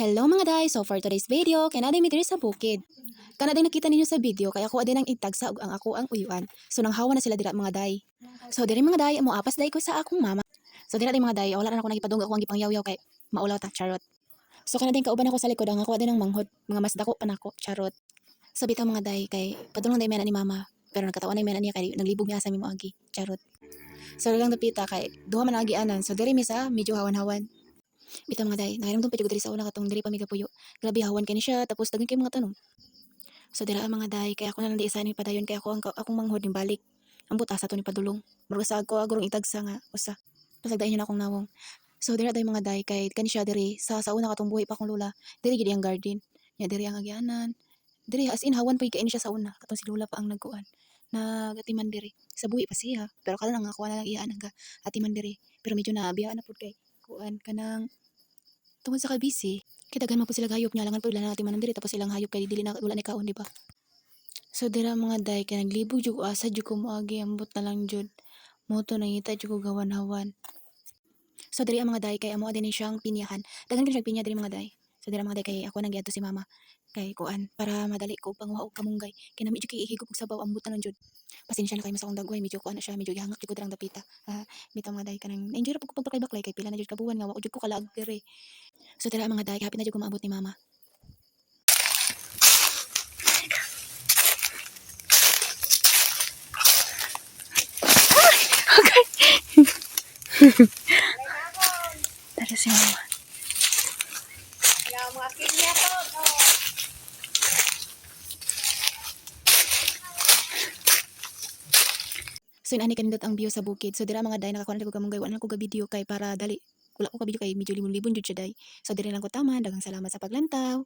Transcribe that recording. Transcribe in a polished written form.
Hello mga day! So for today's video, kanaday mi diri sa bukid. Kanaday nakita ninyo sa video, kaya ako din ang itagsa ug ang ako ang uyuan. So nanghawa na sila dira mga day. So diri mga day, amo apas day ko sa akong mama. So dira day mga day, wala na ako nagipadungga ako ang gipangyaw-yaw kay maulaw ta, charot. So kanaday kauban ako sa likod, ang ako din ang manghod, mga mas dako pa nako, charot. So bitaw mga day, kay padulong day man ni mama. Pero nagkataon na man niya kay naglibog niya sa mi moagi, charot. So lang dapita kay duha man agi anan. So diri mi sa medyo hawan-hawan. Bitaw mga day, nakaramdam pa jud ko diri sa una katong diri pa mi kapuyo. Grabe hawan kani siya tapos daghan kay mga tanong. So dira ang mga day, kay ako na lang di isa ni padayon kay ako akong manghod ni balik. Ang butas ato ni padulong. Murag sa ako agurong itagsa nga usa. Pasagdain na akong nawong. So dira day mga day kay kani siya diri sa una katong buhi pa akong lula. Diri gid ang garden. Nya diri ang agyanan. Diri as in hawan pa kay siya sa una. Katong si lula pa ang nagkuan. Nagatiman diri. Sa buhi pa siya. Pero kala lang ako na lang iyaan nga atiman diri. Pero medyo naabiya na pud kay kuan kanang tungod sa kabisi, kay daghan man po sila hayop niya langan po ilan natin manan diri tapos ilang hayop kay dili na wala ni kaon di ba? So dira mga day kay naglibog jud ko asa jud ko moagi ambot na lang jud. Moto nangita jud ko gawan-hawan. So diri ang mga day kay amo din ni siyang pinyahan. Daghan kay siyang pinya diri mga day. So dira mga day kay ako nang giadto si mama kay kuan para madali ko pangwa og kamunggay. Kay nami jud kay ihigop og sabaw ambot na lang jud. Pasensya na kay mas akong dagway medyo kuan na siya medyo gihangak jud ko dirang dapita. Bitaw mga day kanang enjoy ra pud ko pagbaklay kay pila na jud kabuhan nga wa jud ko kalaag diri. So tira mga day, happy na jud ko maabot ni mama. Tara si mama. So inani kanindot ang view sa bukid. So dira mga day nakakuha na ko kamunggay wala na ko ga video kay para dali. Wala ko ka video kay medyo libon-libon jud siya day. So diri lang ko tama, daghang salamat sa paglantaw.